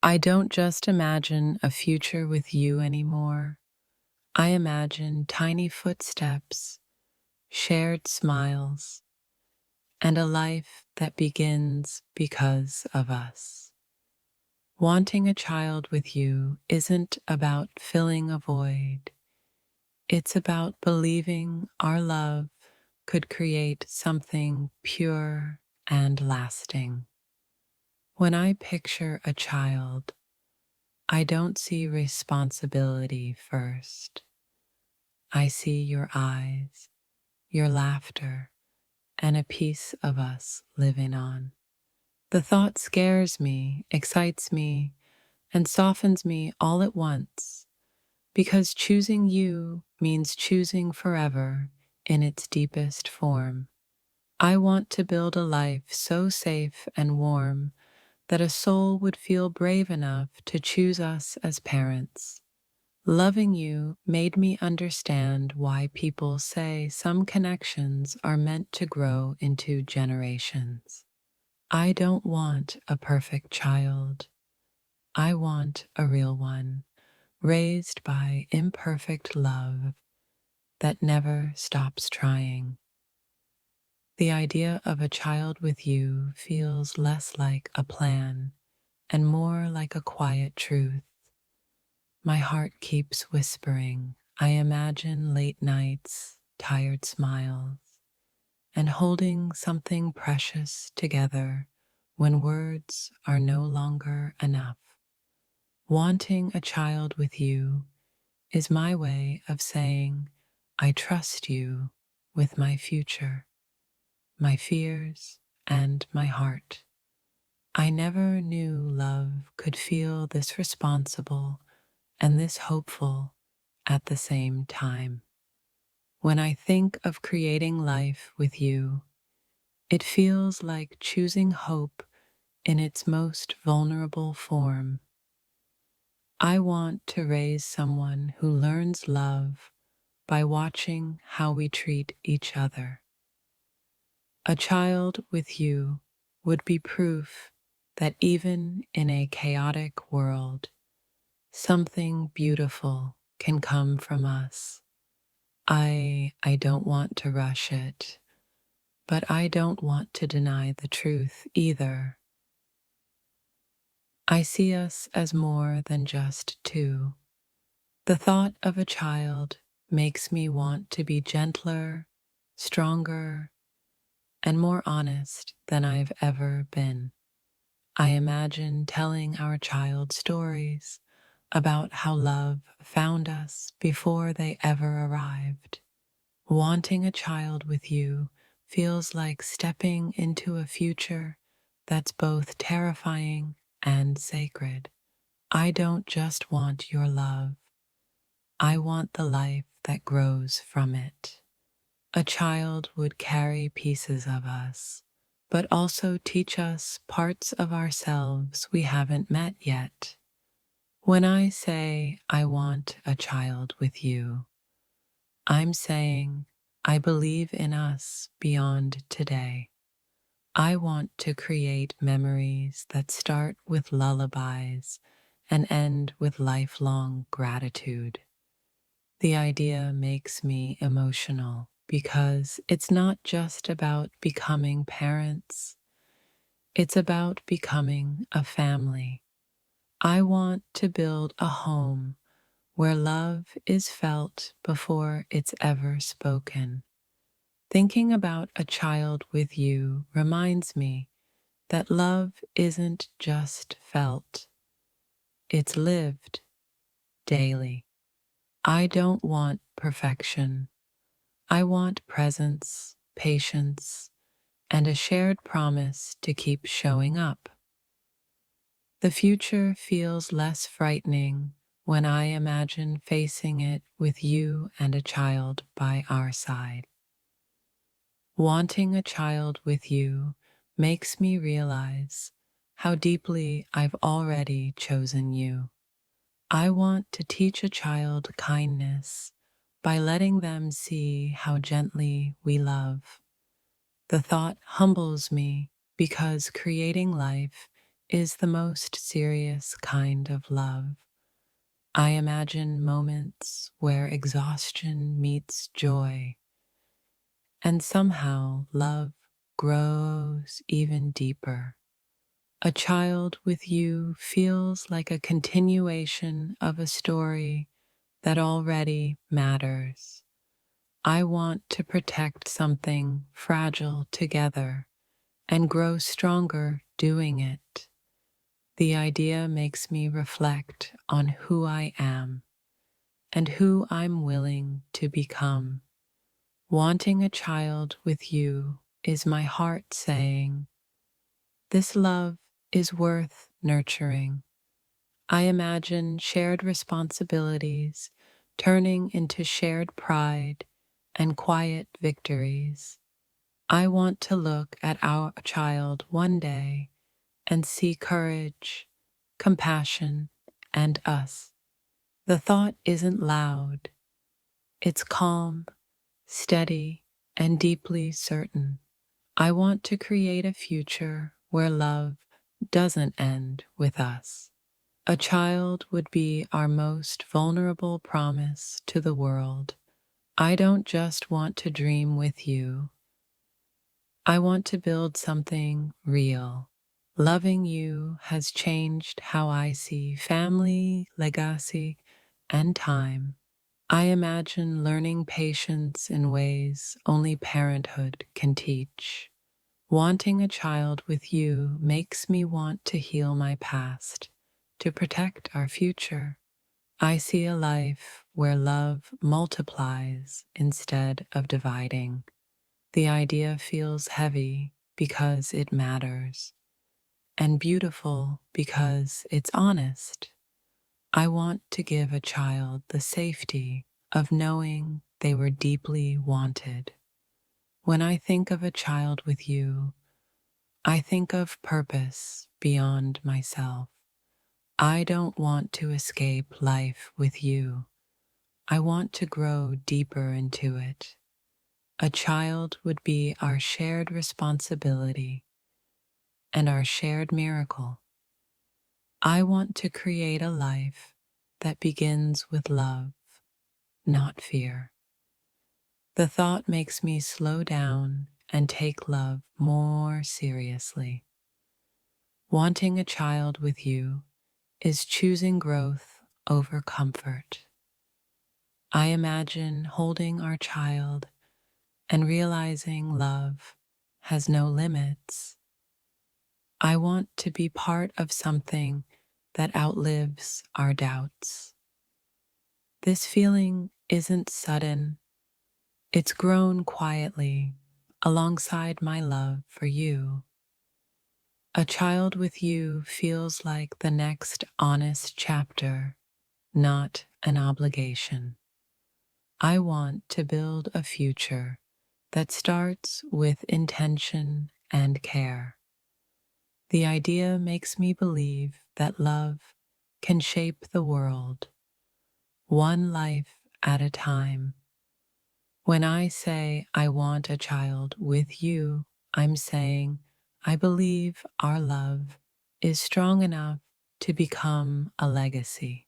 I don't just imagine a future with you anymore. I imagine tiny footsteps, shared smiles, and a life that begins because of us. Wanting a child with you isn't about filling a void. It's about believing our love could create something pure and lasting. When I picture a child, I don't see responsibility first. I see your eyes, your laughter, and a piece of us living on. The thought scares me, excites me, and softens me all at once, because choosing you means choosing forever in its deepest form. I want to build a life so safe and warm that a soul would feel brave enough to choose us as parents. Loving you made me understand why people say some connections are meant to grow into generations. I don't want a perfect child. I want a real one, raised by imperfect love that never stops trying. The idea of a child with you feels less like a plan and more like a quiet truth. My heart keeps whispering. I imagine late nights, tired smiles, and holding something precious together when words are no longer enough. Wanting a child with you is my way of saying, I trust you with my future, my fears, and my heart. I never knew love could feel this responsible and this hopeful at the same time. When I think of creating life with you, it feels like choosing hope in its most vulnerable form. I want to raise someone who learns love by watching how we treat each other. A child with you would be proof that even in a chaotic world, something beautiful can come from us. I don't want to rush it, but I don't want to deny the truth either. I see us as more than just two. The thought of a child makes me want to be gentler, stronger, and more honest than I've ever been. I imagine telling our child stories about how love found us before they ever arrived. Wanting a child with you feels like stepping into a future that's both terrifying and sacred. I don't just want your love, I want the life that grows from it. A child would carry pieces of us, but also teach us parts of ourselves we haven't met yet. When I say I want a child with you, I'm saying I believe in us beyond today. I want to create memories that start with lullabies and end with lifelong gratitude. The idea makes me emotional because it's not just about becoming parents, it's about becoming a family. I want to build a home where love is felt before it's ever spoken. Thinking about a child with you reminds me that love isn't just felt, it's lived daily. I don't want perfection. I want presence, patience, and a shared promise to keep showing up. The future feels less frightening when I imagine facing it with you and a child by our side. Wanting a child with you makes me realize how deeply I've already chosen you. I want to teach a child kindness by letting them see how gently we love. The thought humbles me because creating life is the most serious kind of love. I imagine moments where exhaustion meets joy, and somehow love grows even deeper. A child with you feels like a continuation of a story that already matters. I want to protect something fragile together and grow stronger doing it. The idea makes me reflect on who I am and who I'm willing to become. Wanting a child with you is my heart saying, this love is worth nurturing. I imagine shared responsibilities turning into shared pride and quiet victories. I want to look at our child one day and see courage, compassion, and us. The thought isn't loud, it's calm, steady, and deeply certain. I want to create a future where love doesn't end with us. A child would be our most vulnerable promise to the world. I don't just want to dream with you. I want to build something real. Loving you has changed how I see family, legacy, and time. I imagine learning patience in ways only parenthood can teach. Wanting a child with you makes me want to heal my past, to protect our future. I see a life where love multiplies instead of dividing. The idea feels heavy because it matters, and beautiful because it's honest. I want to give a child the safety of knowing they were deeply wanted. When I think of a child with you, I think of purpose beyond myself. I don't want to escape life with you. I want to grow deeper into it. A child would be our shared responsibility and our shared miracle. I want to create a life that begins with love, not fear. The thought makes me slow down and take love more seriously. Wanting a child with you is choosing growth over comfort. I imagine holding our child and realizing love has no limits. I want to be part of something that outlives our doubts. This feeling isn't sudden, it's grown quietly alongside my love for you. A child with you feels like the next honest chapter, not an obligation. I want to build a future that starts with intention and care. The idea makes me believe that love can shape the world, one life at a time. When I say I want a child with you, I'm saying I believe our love is strong enough to become a legacy.